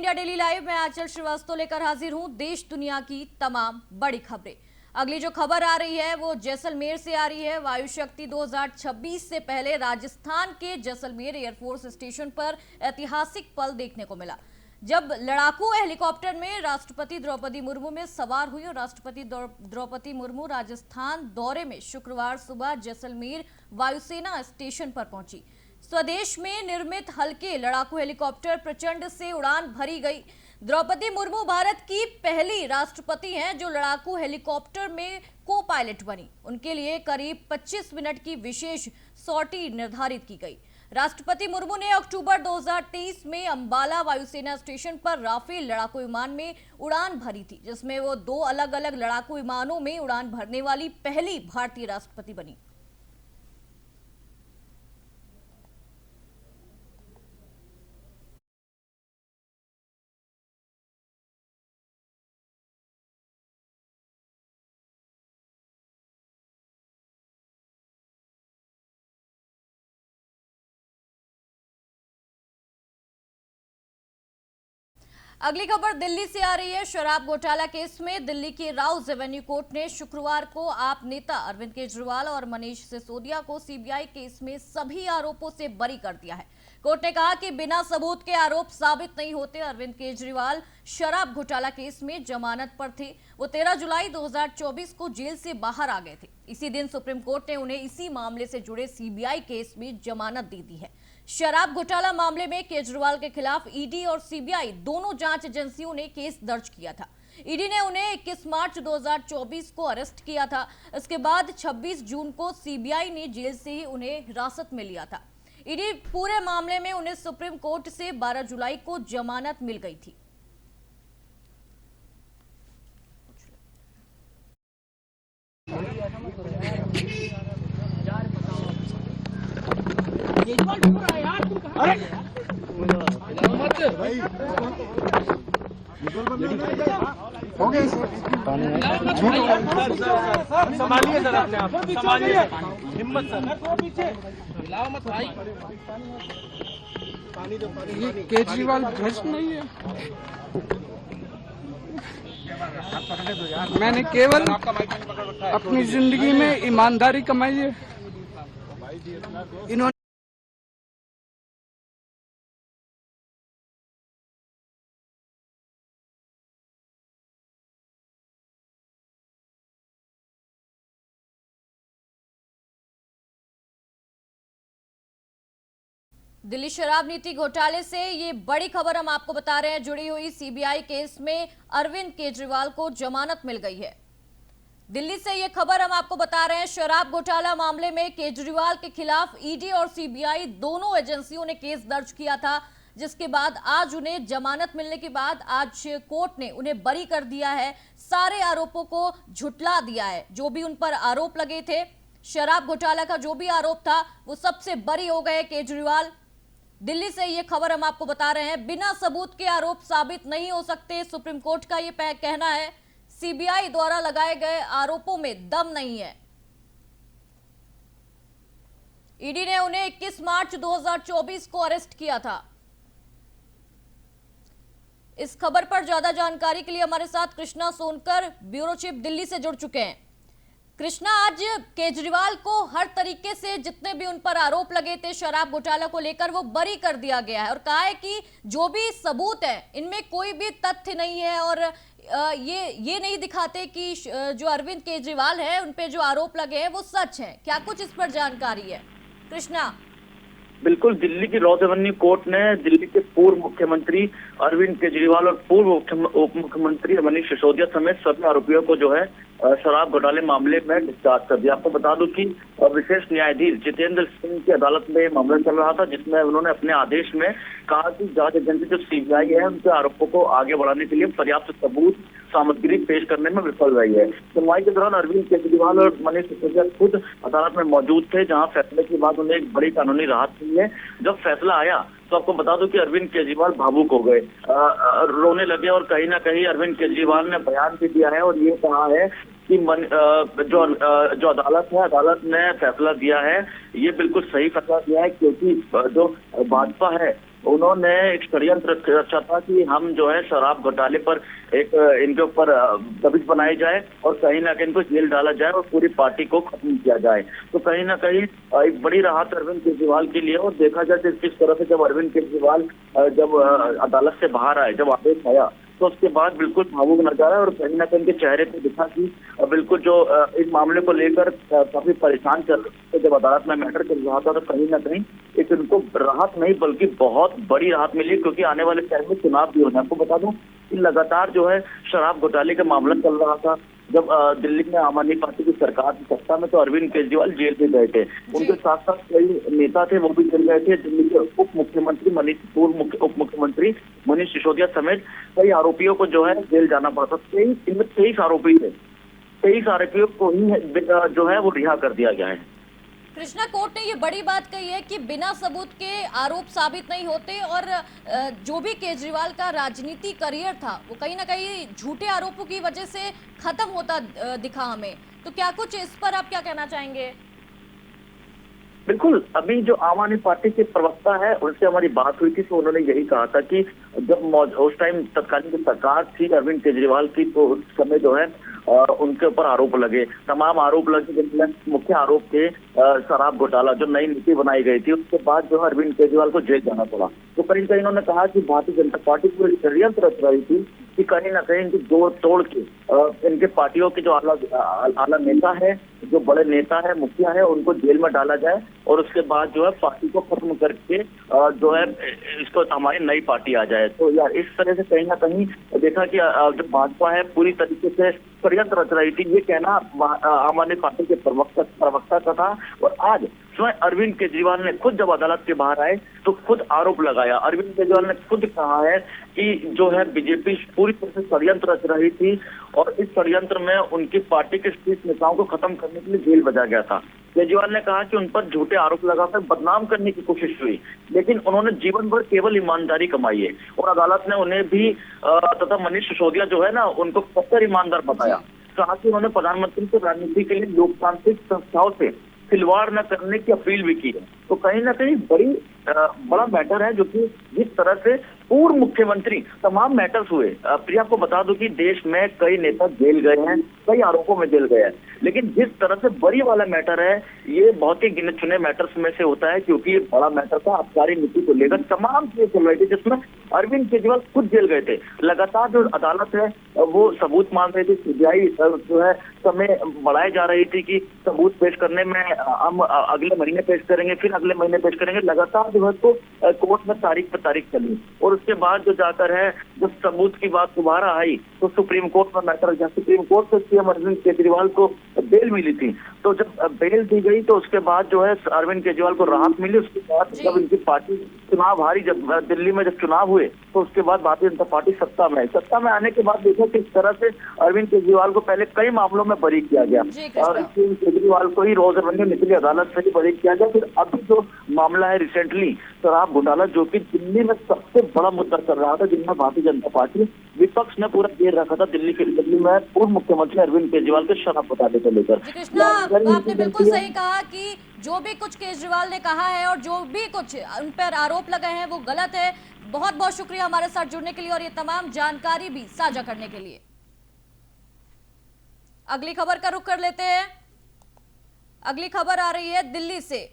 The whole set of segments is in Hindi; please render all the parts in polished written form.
इंडिया डेली लाइव में आंचल श्रीवास्तव लेकर हाजिर हूं देश दुनिया की तमाम बड़ी खबरें। अगली जो खबर आ रही है वो जैसलमेर से आ रही है। वायु शक्ति 2026 से पहले राजस्थान के जैसलमेर एयरफोर्स स्टेशन पर ऐतिहासिक पल देखने को मिला, जब लड़ाकू हेलीकॉप्टर में राष्ट्रपति द्रौपदी मुर्मू में सवार हुई और राष्ट्रपति द्रौपदी मुर्मू राजस्थान दौरे में शुक्रवार सुबह जैसलमेर वायुसेना स्टेशन पर पहुंची। स्वदेश में निर्मित हल्के लड़ाकू हेलीकॉप्टर प्रचंड से उड़ान भरी गई। द्रौपदी मुर्मू भारत की पहली राष्ट्रपति हैं जो लड़ाकू हेलीकॉप्टर में को पायलट बनी। उनके लिए करीब 25 मिनट की विशेष सॉर्टी निर्धारित की गई। राष्ट्रपति मुर्मू ने अक्टूबर 2023 में अंबाला वायुसेना स्टेशन पर राफेल लड़ाकू विमान में उड़ान भरी थी, जिसमें वो 2 अलग अलग लड़ाकू विमानों में उड़ान भरने वाली पहली भारतीय राष्ट्रपति बनी। अगली खबर दिल्ली से आ रही है। शराब घोटाला केस में दिल्ली की राउज एवेन्यू कोर्ट ने शुक्रवार को आप नेता अरविंद केजरीवाल और मनीष सिसोदिया को सीबीआई केस में सभी आरोपों से बरी कर दिया है। कोर्ट ने कहा कि बिना सबूत के आरोप साबित नहीं होते। अरविंद केजरीवाल शराब घोटाला केस में जमानत पर थे। वो 13 जुलाई 2024 को जेल से बाहर आ गए थे। इसी दिन सुप्रीम कोर्ट ने उन्हें इसी मामले से जुड़े सीबीआई केस में जमानत दे दी है। शराब घोटाला मामले में केजरीवाल के खिलाफ ईडी और सीबीआई दोनों जांच एजेंसियों ने केस दर्ज किया था। ईडी ने उन्हें 21 मार्च 2024 को अरेस्ट किया था। इसके बाद 26 जून को सीबीआई ने जेल से ही उन्हें हिरासत में लिया था। ईडी पूरे मामले में उन्हें सुप्रीम कोर्ट से 12 जुलाई को जमानत मिल गई थी। संभालिए सर, अपने आप संभालिए, हिम्मत सर, पीछे हिलाओ मत भाई। ये केजरीवाल भ्रष्ट नहीं है। मैंने केवल अपनी जिंदगी में ईमानदारी कमाई है। इन्होंने दिल्ली शराब नीति घोटाले से ये बड़ी खबर हम आपको बता रहे हैं। जुड़ी हुई सीबीआई केस में अरविंद केजरीवाल को जमानत मिल गई है। दिल्ली से ये खबर हम आपको बता रहे हैं। शराब घोटाला मामले में केजरीवाल के खिलाफ ईडी और सीबीआई दोनों एजेंसियों ने केस दर्ज किया था, जिसके बाद आज उन्हें जमानत मिलने के बाद आज कोर्ट ने उन्हें बरी कर दिया है। सारे आरोपों को झुठला दिया है। जो भी उन पर आरोप लगे थे, शराब घोटाला का जो भी आरोप था, वो सबसे बरी हो गए केजरीवाल। दिल्ली से ये खबर हम आपको बता रहे हैं। बिना सबूत के आरोप साबित नहीं हो सकते, सुप्रीम कोर्ट का ये कहना है। सीबीआई द्वारा लगाए गए आरोपों में दम नहीं है। ईडी ने उन्हें 21 मार्च 2024 को अरेस्ट किया था। इस खबर पर ज्यादा जानकारी के लिए हमारे साथ कृष्णा सोनकर, ब्यूरो चीफ, दिल्ली से जुड़ चुके हैं। कृष्णा, आज केजरीवाल को हर तरीके से जितने भी उन पर आरोप लगे थे शराब घोटाला को लेकर, वो बरी कर दिया गया है और कहा है कि जो भी सबूत है इनमें कोई भी तथ्य नहीं है और ये नहीं दिखाते कि जो अरविंद केजरीवाल है उन पे जो आरोप लगे हैं वो सच है। क्या कुछ इस पर जानकारी है कृष्णा? बिल्कुल, दिल्ली की रॉज एवेन्यू कोर्ट ने दिल्ली के पूर्व मुख्यमंत्री अरविंद केजरीवाल और पूर्व उप मुख्यमंत्री मनीष सिसोदिया समेत सभी आरोपियों को जो है शराब घोटाले मामले में डिस्चार्ज कर दिया। आपको बता दूं कि विशेष न्यायाधीश जितेंद्र सिंह की अदालत में मामला चल रहा था, जिसमें उन्होंने अपने आदेश में कहा कि जांच एजेंसी जो सीबीआई है उनके आरोपों को आगे बढ़ाने के लिए पर्याप्त सबूत सामग्री पेश करने में विफल रही है। सुनवाई के दौरान अरविंद केजरीवाल और मनीष सिसोदिया खुद अदालत में मौजूद थे, जहां फैसले के बाद उन्हें एक बड़ी कानूनी राहत मिली है। जब फैसला आया तो आपको बता दूं कि अरविंद केजरीवाल भावुक हो गए, रोने लगे और कहीं ना कहीं अरविंद केजरीवाल ने बयान भी दिया है और ये कहा है कि जो अदालत ने फैसला दिया है ये बिल्कुल सही फैसला दिया है, क्योंकि जो भाजपा है उन्होंने एक षड्यंत्र रचा था कि हम जो है शराब घोटाले पर एक इनके ऊपर दबिश बनाई जाए और कहीं ना कहीं इनको जेल डाला जाए और पूरी पार्टी को खत्म किया जाए। तो कहीं ना कहीं एक बड़ी राहत अरविंद केजरीवाल के लिए, और देखा जाए किस तरह से जब अरविंद केजरीवाल जब अदालत से बाहर आए, जब आदेश आया, तो उसके बाद बिल्कुल भावुक नजारा और कहीं ना कहीं के चेहरे पे दिखा कि बिल्कुल जो इस मामले को लेकर काफी परेशान चल रहे थे। जब अदालत में मैटर चल रहा था तो कहीं ना कहीं एक उनको राहत नहीं बल्कि बहुत बड़ी राहत मिली, क्योंकि आने वाले टाइम में चुनाव भी होना है। आपको बता दूं कि लगातार जो है शराब घोटाले का मामला चल रहा था। जब दिल्ली में आम आदमी पार्टी की सरकार की सत्ता में तो अरविंद केजरीवाल जेल में गए थे, उनके साथ साथ कई नेता थे वो भी जेल गए थे। दिल्ली के उप मुख्यमंत्री उप मुख्यमंत्री मनीष सिसोदिया समेत कई आरोपियों को जो है जेल जाना पड़ा था। 23 आरोपी थे, 23 आरोपियों को ही जो है वो रिहा कर दिया गया है। कृष्णा, कोर्ट ने ये बड़ी बात कही है कि बिना सबूत के आरोप साबित नहीं होते और जो भी केजरीवाल का राजनीति करियर था वो कहीं ना कहीं झूठे आरोपों की वजह से खत्म होता दिखा हमें। तो क्या कुछ इस पर आप क्या कहना चाहेंगे? बिल्कुल, अभी जो आम आदमी पार्टी के प्रवक्ता है उनसे हमारी बात हुई थी तो उन्होंने यही कहा था कि जब उस टाइम तत्कालीन सरकार थी अरविंद केजरीवाल की, तो उस समय जो है उनके ऊपर आरोप लगे, तमाम आरोप लगे, जिनमें मुख्य आरोप थे शराब घोटाला, जो नई नीति बनाई गई थी। उसके बाद जो अरविंद केजरीवाल को जेल जाना पड़ा। तो कहीं कहीं उन्होंने कहा कि भारतीय जनता पार्टी पूरी षड्यंत्र रच रही थी कि कहीं ना कहीं इनकी जोड़ तोड़ के इनके पार्टियों के जो आला नेता है, जो बड़े नेता है, मुखिया है, उनको जेल में डाला जाए और उसके बाद जो है पार्टी को खत्म करके जो है इसको हमारी नई पार्टी आ जाए। तो यार इस तरह से कहीं ना कहीं देखा कि जो भाजपा है पूरी तरीके से षड्यंत्र रच रही थी, ये कहना आम आदमी पार्टी के प्रवक्ता का था। और आज स्वयं अरविंद केजरीवाल ने खुद जब अदालत के बाहर आए तो खुद आरोप लगाया। अरविंद केजरीवाल ने खुद कहा है कि जो है बीजेपी पूरी तरह से षड्यंत्र रच रही थी और इस षड्यंत्र में उनकी पार्टी के शीर्ष नेताओं को खत्म करने के लिए जेल भेजा गया था। केजरीवाल ने कहा कि उन पर झूठे आरोप लगाकर बदनाम करने की कोशिश हुई, लेकिन उन्होंने जीवन भर केवल ईमानदारी कमाई है और अदालत ने उन्हें भी तथा मनीष सिसोदिया जो है ना उनको कट्टर ईमानदार बताया। कहा कि उन्होंने प्रधानमंत्री से राजनीति के लिए लोकतांत्रिक संस्थाओं से खिलवाड़ न करने की अपील भी की है। तो कहीं ना कहीं बड़ा मैटर है, जो कि जिस तरह से पूर्व मुख्यमंत्री तमाम मैटर्स हुए। प्रिया आपको बता दूं कि देश में कई नेता जेल गए हैं, कई आरोपों में जेल गए हैं, लेकिन जिस तरह से बड़ी वाला मैटर है ये बहुत ही गिने चुने मैटर्स में से होता है, क्योंकि ये बड़ा मैटर था। आबकारी नीति को लेकर तमाम चीजें चल रही थी, जिसमें अरविंद केजरीवाल खुद जेल गए थे। लगातार जो अदालत है वो सबूत मांग रही थी, सीबीआई जो है समय बढ़ाई जा रही थी कि सबूत पेश करने में हम अगले महीने पेश करेंगे, फिर अगले महीने पेश करेंगे। लगातार जो है तो कोर्ट में तारीख पर तारीख चली और उसके बाद जो जाकर है जब सबूत की बात दोबारा आई तो सुप्रीम कोर्ट में मैटर गया। सुप्रीम कोर्ट से सीएम अरविंद केजरीवाल को बेल मिली थी, तो जब बेल दी गई तो उसके बाद जो है अरविंद केजरीवाल को राहत मिली। उसके बाद जब इनकी पार्टी चुनाव हारी, जब दिल्ली में जब चुनाव हुए तो उसके बाद भारतीय जनता पार्टी सत्ता में आने के बाद देखो किस तरह से अरविंद केजरीवाल को पहले कई मामलों में बरी किया गया और केजरीवाल को ही रोज रेवेन्यू निचली अदालत से ही बरी किया गया। फिर अभी जो मामला है रिसेंटली शराब घोटाला, जो कि दिल्ली में सबसे बड़ा मुद्दा चल रहा था, जिनमें भारतीय जनता पार्टी विपक्ष ने पूरा घेर रखा था दिल्ली में पूर्व मुख्यमंत्री अरविंद केजरीवाल के शराब घोटाले को लेकर। कृष्णा, आपने बिल्कुल सही कहा कि जो भी कुछ केजरीवाल ने कहा है और जो भी कुछ उन पर आरोप लगे हैं वो गलत है। बहुत बहुत शुक्रिया हमारे साथ जुड़ने के लिए और ये तमाम जानकारी भी साझा करने के लिए। अगली खबर का रुख कर लेते हैं। अगली खबर आ रही है दिल्ली से।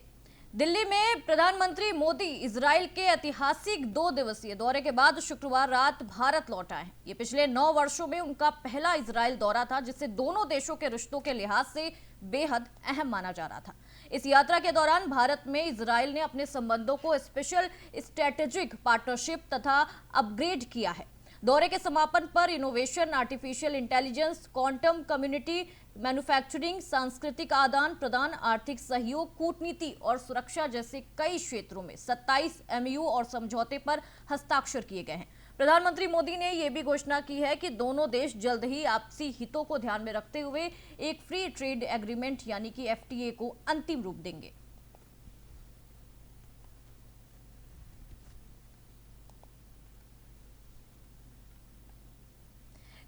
दिल्ली में प्रधानमंत्री मोदी इजराइल के ऐतिहासिक 2 दिवसीय दौरे के बाद शुक्रवार रात भारत लौट आए हैं। ये पिछले 9 वर्षों में उनका पहला इजराइल दौरा था, जिसे दोनों देशों के रिश्तों के लिहाज से बेहद अहम माना जा रहा था। इस यात्रा के दौरान भारत में इजराइल ने अपने संबंधों को स्पेशल स्ट्रेटेजिक पार्टनरशिप तथा अपग्रेड किया है। दौरे के समापन पर innovation, artificial intelligence, quantum community, manufacturing, सांस्कृतिक आदान प्रदान, आर्थिक सहयोग, कूटनीति और सुरक्षा जैसे कई क्षेत्रों में 27 MOU और समझौते पर हस्ताक्षर किए गए हैं। प्रधानमंत्री मोदी ने यह भी घोषणा की है कि दोनों देश जल्द ही आपसी हितों को ध्यान में रखते हुए एक फ्री ट्रेड एग्रीमेंट यानी कि FTA को अंतिम रूप देंगे।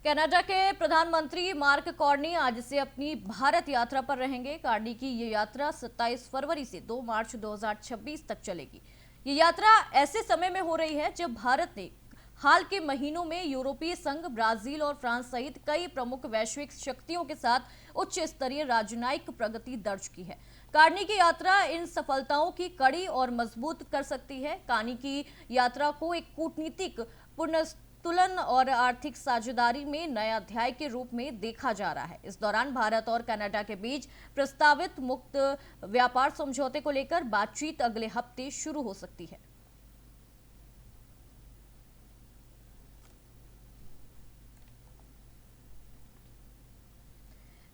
कनाडा के प्रधानमंत्री मार्क कार्नी आज से अपनी भारत यात्रा पर रहेंगे। कार्नी की ये यात्रा 27 फरवरी से 2 मार्च 2026 तक चलेगी। ये यात्रा ऐसे समय में हो रही है जब भारत ने हाल के महीनों में यूरोपीय संघ, ब्राजील और फ्रांस सहित कई प्रमुख वैश्विक शक्तियों के साथ उच्च स्तरीय राजनयिक प्रगति दर्ज की है। कार्नी की यात्रा इन सफलताओं की कड़ी और मजबूत कर सकती है। कार्नी की यात्रा को एक कूटनीतिक पुनर्तुलन और आर्थिक साझेदारी में नए अध्याय के रूप में देखा जा रहा है। इस दौरान भारत और कनाडा के बीच प्रस्तावित मुक्त व्यापार समझौते को लेकर बातचीत अगले हफ्ते शुरू हो सकती है।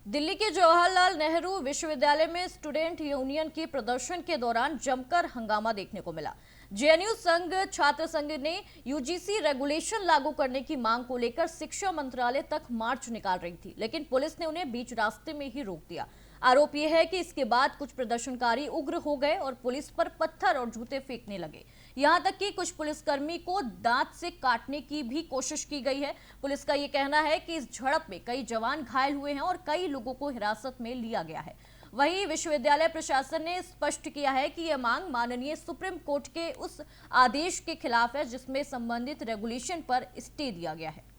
दिल्ली के जवाहरलाल नेहरू विश्वविद्यालय में स्टूडेंट यूनियन के प्रदर्शन के दौरान जमकर हंगामा देखने को मिला। जेएनयू संघ छात्र संघ ने यूजीसी रेगुलेशन लागू करने की मांग को लेकर शिक्षा मंत्रालय तक मार्च निकाल रही थी, लेकिन पुलिस ने उन्हें बीच रास्ते में ही रोक दिया। आरोप यह है कि इसके बाद कुछ प्रदर्शनकारी उग्र हो गए और पुलिस पर पत्थर और जूते फेंकने लगे। यहां तक कि कुछ पुलिसकर्मी को दांत से काटने की भी कोशिश की गई है। पुलिस का यह कहना है कि इस झड़प में कई जवान घायल हुए हैं और कई लोगों को हिरासत में लिया गया है। वहीं विश्वविद्यालय प्रशासन ने स्पष्ट किया है कि यह मांग माननीय सुप्रीम कोर्ट के उस आदेश के खिलाफ है जिसमें संबंधित रेगुलेशन पर स्टे दिया गया है।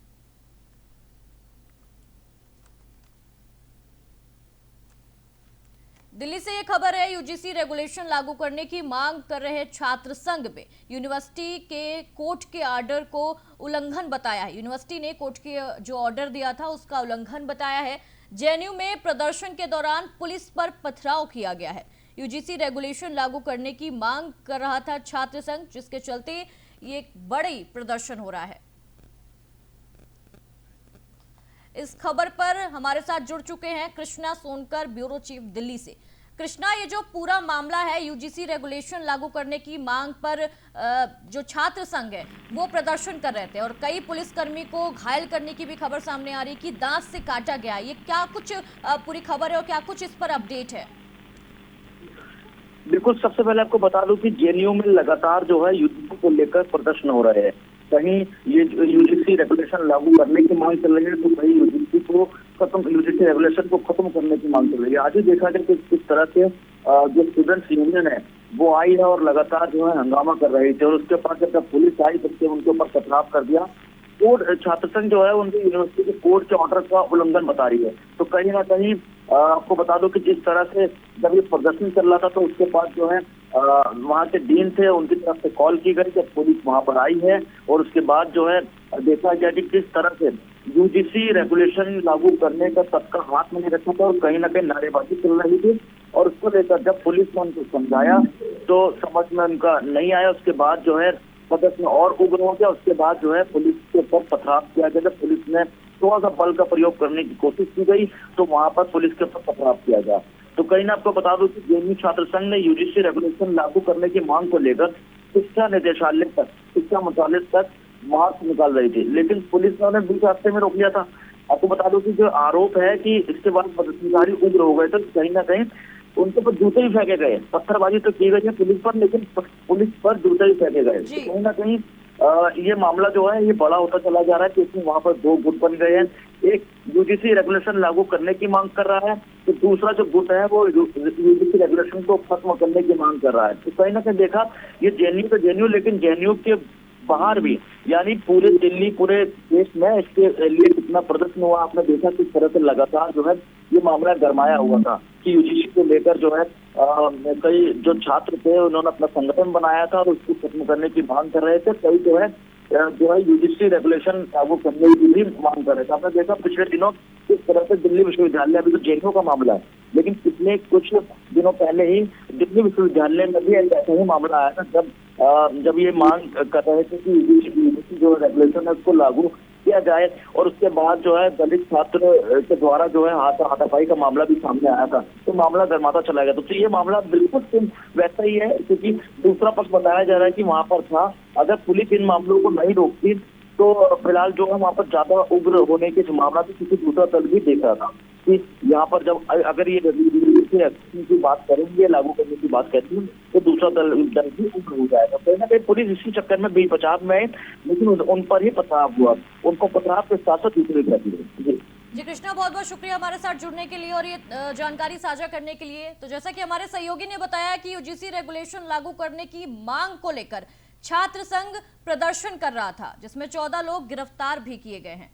दिल्ली से ये खबर है, यूजीसी रेगुलेशन लागू करने की मांग कर रहे छात्र संघ में यूनिवर्सिटी के कोर्ट के ऑर्डर को उल्लंघन बताया है। यूनिवर्सिटी ने कोर्ट के जो ऑर्डर दिया था उसका उल्लंघन बताया है। जेएनयू में प्रदर्शन के दौरान पुलिस पर पथराव किया गया है। यूजीसी रेगुलेशन लागू करने की मांग कर रहा था छात्र संघ, जिसके चलते ये एक बड़ी प्रदर्शन हो रहा है। इस खबर पर हमारे साथ जुड़ चुके हैं कृष्णा सोनकर, ब्यूरो चीफ दिल्ली से। कृष्णा, ये जो पूरा मामला है यूजीसी रेगुलेशन लागू करने की मांग पर जो छात्र संघ है वो प्रदर्शन कर रहे थे और कई पुलिसकर्मी को घायल करने की भी खबर सामने आ रही कि दांत से काटा गया, ये क्या कुछ पूरी खबर है और क्या कुछ इस पर अपडेट है? बिल्कुल, सबसे पहले आपको बता दूं कि जेएनयू में लगातार जो है यूजीसी को लेकर प्रदर्शन हो रहे हैं। कहीं ये यूजीसी रेगुलेशन लागू करने की मांग चल रही है तो कहीं यूजीसी रेगुलेशन को खत्म करने की मांग चल रही है। आज ही देखा गया कि किस तरह से जो स्टूडेंट्स यूनियन है वो आई है और लगातार जो है हंगामा कर रही थी और उसके बाद जब पुलिस आई तो उनके ऊपर पथराव कर दिया। कोर्ट छात्र संघ जो है उनकी यूनिवर्सिटी के कोर्ट के ऑर्डर का उल्लंघन बता रही है। तो कहीं ना कहीं आपको बता दो कि जिस तरह से जब ये प्रदर्शन चल रहा था तो उसके बाद जो है वहाँ के डीन थे उनकी तरफ से कॉल की गई कि पुलिस वहाँ पर आई है और उसके बाद जो है देखा गया कि किस तरह से यूजीसी रेगुलेशन लागू करने का सबका हाथ में नहीं रखा था और कहीं ना कहीं नारेबाजी चल रही थी और उसको लेकर जब पुलिस ने उनको समझाया तो समझ में उनका नहीं आया। उसके बाद जो है प्रदर्शन और उग्र हो गया। उसके बाद जो है पुलिस के ऊपर पथराव किया गया। जब पुलिस ने थोड़ा सा बल का प्रयोग करने की कोशिश की गई तो वहां पर पुलिस के ऊपर पथराव किया गया। तो कहीं ना आपको बता दूं कि जेएनयू छात्र संघ ने यूजीसी रेगुलेशन लागू करने की मांग को लेकर शिक्षा निदेशालय तक, शिक्षा मंत्रालय तक मार्च निकाल रही थी, लेकिन पुलिस ने उन्हें बीच रास्ते में रोक लिया था। आपको बता दूं कि जो आरोप है कि इसके बाद प्रदर्शनकारी उग्र हो गए थे, कहीं ना कहीं उनके ऊपर जूते भी फेंके गए, पत्थरबाजी तो की गई है पुलिस पर, लेकिन पुलिस पर जूते भी फेंके गए। तो कहीं ना कहीं ये मामला जो है ये बड़ा होता चला जा रहा है क्योंकि वहाँ पर दो गुट बन गए हैं। एक यूजीसी रेगुलेशन लागू करने की मांग कर रहा है तो दूसरा जो गुट है वो यूजीसी रेगुलेशन को खत्म करने की मांग कर रहा है। तो कहीं ना कहीं देखा ये जेएनयू तो जेएनयू, लेकिन जेएनयू के बाहर भी यानी पूरे दिल्ली, पूरे देश में इसके लिए कितना प्रदर्शन हुआ आपने देखा। किस तरह से लगातार जो है ये मामला गरमाया हुआ था कि यूजीसी को लेकर जो है कई जो छात्र थे उन्होंने अपना संगठन बनाया था और उसको खत्म करने की मांग कर रहे थे। कई जो है यूजीसी रेगुलेशन लागू करने की भी मांग कर रहे थे। आपने देखा पिछले दिनों किस तरह से दिल्ली विश्वविद्यालय, अभी तो जेएनयू का मामला है, लेकिन पिछले कुछ दिनों पहले ही दिल्ली विश्वविद्यालय में भी ऐसा ही मामला आया था जब ये मांग कर रहे थे कि यूजीसी जो रेगुलेशन है उसको लागू किया जाए और उसके बाद जो है दलित छात्र के द्वारा जो है हाथापाई का मामला भी सामने आया था। तो मामला गरमाता चला गया। तो ये मामला बिल्कुल वैसा ही है क्योंकि दूसरा पक्ष बताया जा रहा है कि वहां पर था। अगर पुलिस इन मामलों को नहीं रोकती तो फिलहाल जो है वहाँ पर ज्यादा उग्र होने की संभावना थी क्योंकि दूसरा दल भी देख रहा था कि यहाँ पर जब अगर ये रेगुलेशन की बात करेंगे, लागू करने की बात करेंगे तो दूसरा दल भी उग्र हो जाएगा। कहीं ना कहीं पुलिस इसी चक्कर में बेबचाव में है, लेकिन उन पर ही पथराव हुआ, उनको पथराव के साथ साथ दूसरे जी। जी कृष्णा, बहुत बहुत शुक्रिया हमारे साथ जुड़ने के लिए और ये जानकारी साझा करने के लिए। तो जैसा कि हमारे सहयोगी ने बताया कि यूजीसी रेगुलेशन लागू करने की मांग को लेकर छात्र संघ प्रदर्शन कर रहा था, जिसमें 14 लोग गिरफ्तार भी किए गए हैं।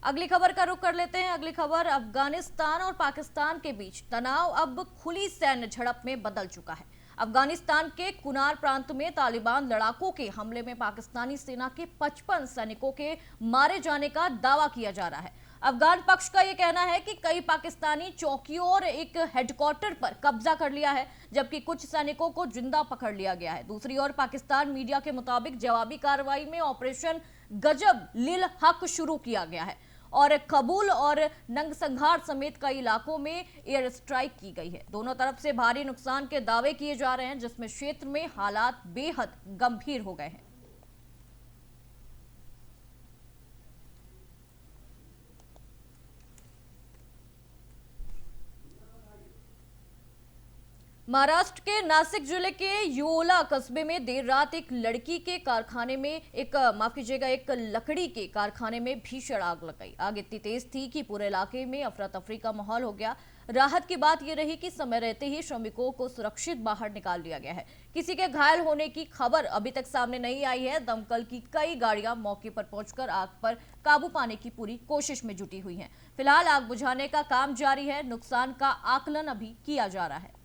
अगली खबर का रुख कर लेते हैं। अगली खबर, अफगानिस्तान और पाकिस्तान के बीच तनाव अब खुली सैन्य झड़प में बदल चुका है। अफगानिस्तान के कुनार प्रांत में तालिबान लड़ाकों के हमले में पाकिस्तानी सेना के 55 सैनिकों के मारे जाने का दावा किया जा रहा है। अफगान पक्ष का यह कहना है कि कई पाकिस्तानी चौकियों और एक हेडक्वार्टर पर कब्जा कर लिया है, जबकि कुछ सैनिकों को जिंदा पकड़ लिया गया है। दूसरी ओर पाकिस्तान मीडिया के मुताबिक जवाबी कार्रवाई में ऑपरेशन गजब लिल हक शुरू किया गया है और कबूल और नंगसंहार समेत कई इलाकों में एयर स्ट्राइक की गई है। दोनों तरफ से भारी नुकसान के दावे किए जा रहे हैं, जिसमें क्षेत्र में हालात बेहद गंभीर हो गए हैं। महाराष्ट्र के नासिक जिले के योला कस्बे में देर रात एक लड़की के कारखाने में एक लकड़ी के कारखाने में भीषण आग लग गई। आग इतनी तेज थी कि पूरे इलाके में अफरा तफरी का माहौल हो गया। राहत की बात यह रही कि समय रहते ही श्रमिकों को सुरक्षित बाहर निकाल लिया गया है। किसी के घायल होने की खबर अभी तक सामने नहीं आई है। दमकल की कई गाड़ियां मौके पर पहुंचकर आग पर काबू पाने की पूरी कोशिश में जुटी हुई हैं। फिलहाल आग बुझाने का काम जारी है। नुकसान का आकलन अभी किया जा रहा है।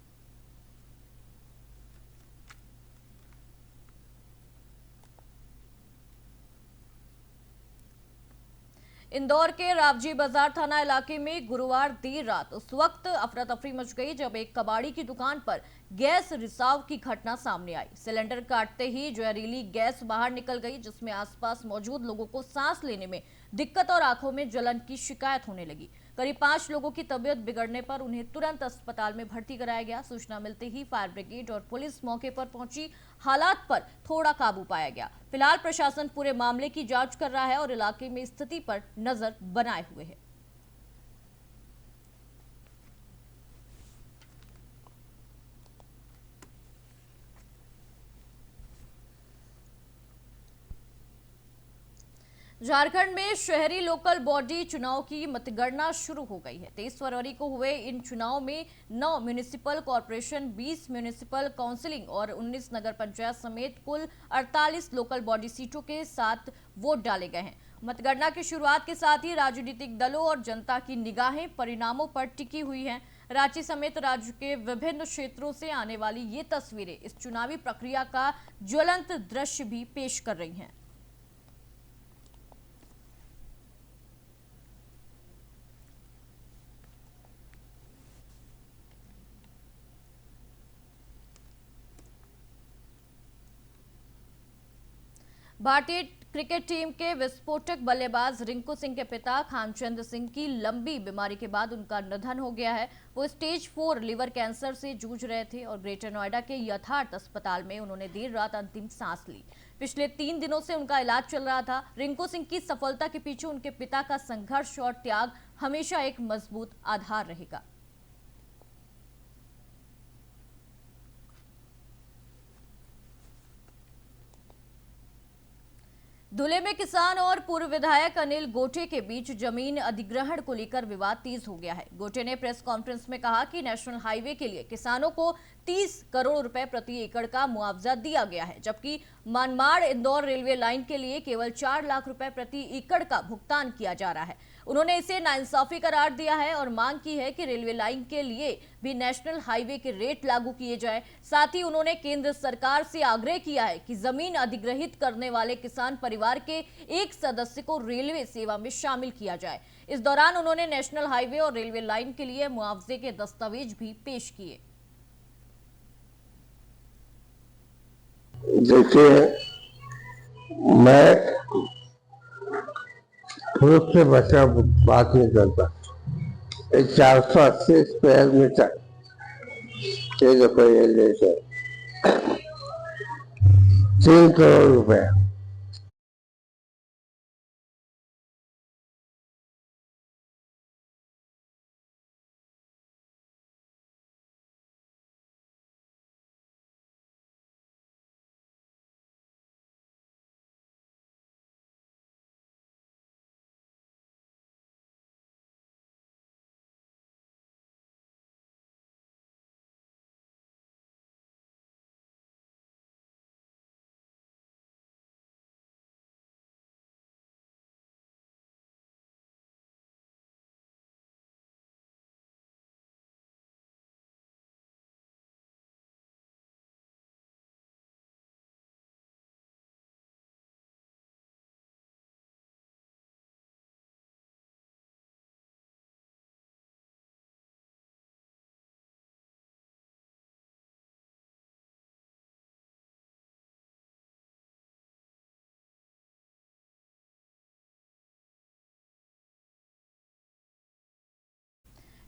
इंदौर के रावजी बाजार थाना इलाके में गुरुवार देर रात उस वक्त अफरा तफरी मच गई जब एक कबाड़ी की दुकान पर गैस रिसाव की घटना सामने आई। सिलेंडर काटते ही जहरीली गैस बाहर निकल गई, जिसमें आसपास मौजूद लोगों को सांस लेने में दिक्कत और आंखों में जलन की शिकायत होने लगी। करीब 5 लोगों की तबीयत बिगड़ने पर उन्हें तुरंत अस्पताल में भर्ती कराया गया। सूचना मिलते ही फायर ब्रिगेड और पुलिस मौके पर पहुंची। हालात पर थोड़ा काबू पाया गया। फिलहाल प्रशासन पूरे मामले की जांच कर रहा है और इलाके में स्थिति पर नजर बनाए हुए है। झारखंड में शहरी लोकल बॉडी चुनाव की मतगणना शुरू हो गई है। 23 फरवरी को हुए इन चुनाव में 9 म्यूनिसिपल कॉर्पोरेशन, 20 म्यूनिसिपल काउंसिलिंग और 19 नगर पंचायत समेत कुल 48 लोकल बॉडी सीटों के साथ वोट डाले गए हैं। मतगणना की शुरुआत के साथ ही राजनीतिक दलों और जनता की निगाहें परिणामों पर टिकी हुई हैं। रांची समेत राज्य के विभिन्न क्षेत्रों से आने वाली ये तस्वीरें इस चुनावी प्रक्रिया का ज्वलंत दृश्य भी पेश कर रही हैं। भारतीय क्रिकेट टीम के विस्फोटक बल्लेबाज रिंकू सिंह के पिता खानचंद सिंह की लंबी बीमारी के बाद उनका निधन हो गया है। वो स्टेज 4 लिवर कैंसर से जूझ रहे थे और ग्रेटर नोएडा के यथार्थ अस्पताल में उन्होंने देर रात अंतिम सांस ली। पिछले 3 दिनों से उनका इलाज चल रहा था। रिंकू सिंह की सफलता के पीछे उनके पिता का संघर्ष और त्याग हमेशा एक मजबूत आधार रहेगा। धुले में किसान और पूर्व विधायक अनिल गोटे के बीच जमीन अधिग्रहण को लेकर विवाद तेज हो गया है। गोटे ने प्रेस कॉन्फ्रेंस में कहा कि नेशनल हाईवे के लिए किसानों को 30 करोड़ रुपए प्रति एकड़ का मुआवजा दिया गया है, जबकि मनमाड़ इंदौर रेलवे लाइन के लिए केवल 4 लाख रुपए प्रति एकड़ का भुगतान किया जा रहा है। उन्होंने इसे नाइंसाफी करार दिया है और मांग की है कि रेलवे लाइन के लिए भी नेशनल हाईवे के रेट लागू किए जाए। साथ ही उन्होंने केंद्र सरकार से आग्रह किया है कि जमीन अधिग्रहित करने वाले किसान परिवार के एक सदस्य को रेलवे सेवा में शामिल किया जाए। इस दौरान उन्होंने नेशनल हाईवे और रेलवे लाइन के लिए मुआवजे के दस्तावेज भी पेश किए। देखिए, मैं खुद से बचा बात नहीं करता। 480 स्क्वायर मीटर ये देखो, ये लेकर 3 करोड़ रुपए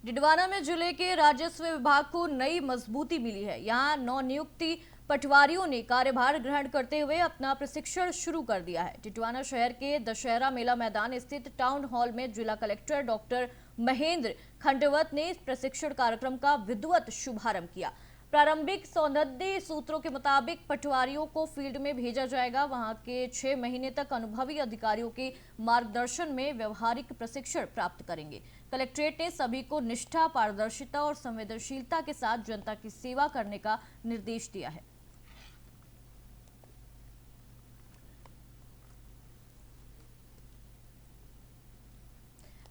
डिडवाना में जिले के राजस्व विभाग को नई मजबूती मिली है। यहाँ नवनियुक्ति पटवारियों ने कार्यभार ग्रहण करते हुए अपना प्रशिक्षण शुरू कर दिया है। टिटवाना शहर के दशहरा मेला मैदान स्थित टाउन हॉल में जिला कलेक्टर डॉक्टर महेंद्र खंडवत ने प्रशिक्षण कार्यक्रम का विधिवत शुभारंभ किया। प्रारंभिक सौंदर्य सूत्रों के मुताबिक पटवारियों को फील्ड में भेजा जाएगा। वहां के 6 महीने तक अनुभवी अधिकारियों के मार्गदर्शन में व्यवहारिक प्रशिक्षण प्राप्त करेंगे। कलेक्ट्रेट ने सभी को निष्ठा, पारदर्शिता और संवेदनशीलता के साथ जनता की सेवा करने का निर्देश दिया है।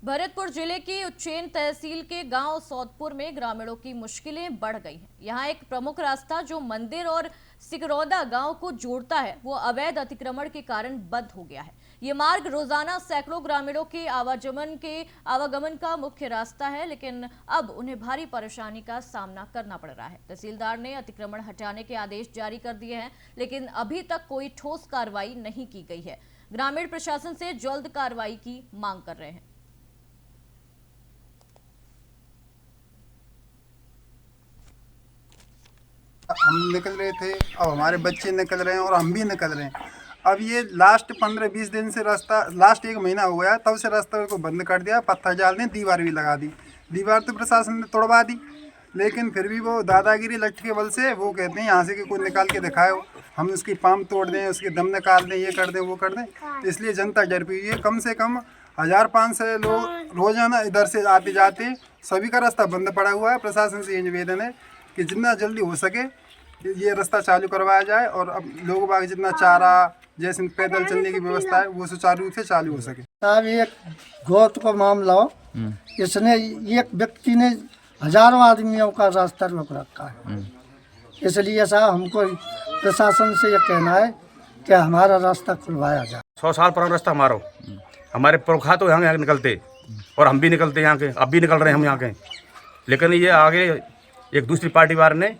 भरतपुर जिले की उज्जैन तहसील के गांव सौदपुर में ग्रामीणों की मुश्किलें बढ़ गई हैं। यहां एक प्रमुख रास्ता जो मंदिर और सिकरौदा गांव को जोड़ता है वो अवैध अतिक्रमण के कारण बंद हो गया है। ये मार्ग रोजाना सैकड़ों ग्रामीणों के आवागमन का मुख्य रास्ता है, लेकिन अब उन्हें भारी परेशानी का सामना करना पड़ रहा है। तहसीलदार ने अतिक्रमण हटाने के आदेश जारी कर दिए हैं, लेकिन अभी तक कोई ठोस कार्रवाई नहीं की गई है। ग्रामीण प्रशासन से जल्द कार्रवाई की मांग कर रहे हैं। हम निकल रहे थे, अब हमारे बच्चे निकल रहे हैं और हम भी निकल रहे हैं। अब ये लास्ट 15-20 दिन से रास्ता, लास्ट 1 महीना हो गया तब से रास्ता को बंद कर दिया। पत्थर जाल ने दीवार भी लगा दी। दीवार तो प्रशासन ने तोड़वा दी, लेकिन फिर भी वो दादागिरी लठ के बल से वो कहते हैं यहाँ से कि कोई निकाल के दिखाए, हम उसकी पाम तोड़ दें, उसके दम निकाल दें, ये कर दें, वो कर दें। इसलिए जनता डर हुई है। कम से कम 1500 लोग रोजाना इधर से आते जाते, सभी का रास्ता बंद पड़ा हुआ है। प्रशासन से ये निवेदन है कि जितना जल्दी हो सके ये रास्ता चालू करवाया जाए और अब लोग बाग जितना चारा जैसे पैदल चलने की व्यवस्था है वो सुचारू रूप से चालू हो सके। साहब एक गौत का मामला हो, इसने एक व्यक्ति ने हजारों आदमियों का रास्ता रोक रखा है। इसलिए साहब हमको प्रशासन से ये कहना है कि हमारा रास्ता खुलवाया जाए। 100 साल पुराना रास्ता हमारा हो। हमारे पुरखा तो यहाँ निकलते और हम भी निकलते यहाँ के, अब भी निकल रहे हैं हम यहाँ के, लेकिन ये आगे एक दूसरी पार्टी वाले ने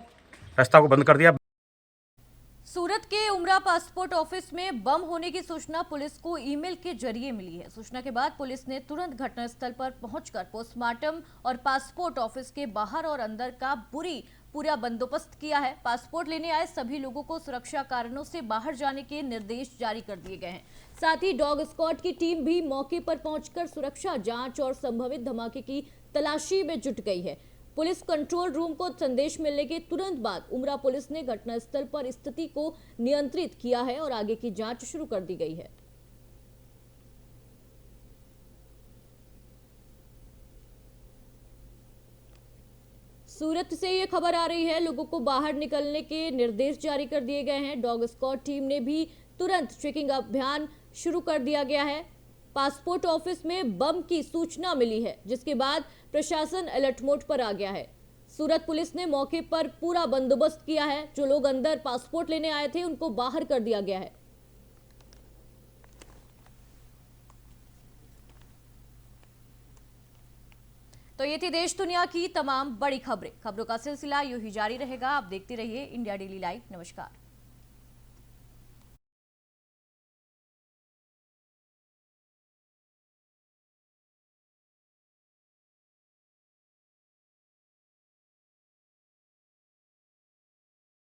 रास्ता को बंद कर दिया। सूरत के उमरा पासपोर्ट ऑफिस में बम होने की सूचना पुलिस को ईमेल के जरिए मिली है। सूचना के बाद पुलिस ने तुरंत घटनास्थल पर पहुंचकर पोस्टमार्टम और पासपोर्ट ऑफिस के बाहर और अंदर का पूरा बंदोबस्त किया है। पासपोर्ट लेने आए सभी लोगों को सुरक्षा कारणों से बाहर जाने के निर्देश जारी कर दिए गए हैं। साथ ही डॉग स्क्वाड की टीम भी मौके पर पहुंचकर सुरक्षा जांच और संभावित धमाके की तलाशी में जुट गई है। पुलिस कंट्रोल रूम को संदेश मिलने के तुरंत बाद उमरा पुलिस ने घटनास्थल पर स्थिति को नियंत्रित किया है और आगे की जांच शुरू कर दी गई है। सूरत से ये खबर आ रही है, लोगों को बाहर निकलने के निर्देश जारी कर दिए गए हैं। डॉग स्क्वाड टीम ने भी तुरंत चेकिंग अभियान शुरू कर दिया गया है। पासपोर्ट ऑफिस में बम की सूचना मिली है, जिसके बाद प्रशासन अलर्ट मोड पर आ गया है। सूरत पुलिस ने मौके पर पूरा बंदोबस्त किया है। जो लोग अंदर पासपोर्ट लेने आए थे उनको बाहर कर दिया गया है। तो ये थी देश दुनिया की तमाम बड़ी खबरें। खबरों का सिलसिला यूं ही जारी रहेगा। आप देखते रहिए इंडिया डेली लाइव। नमस्कार।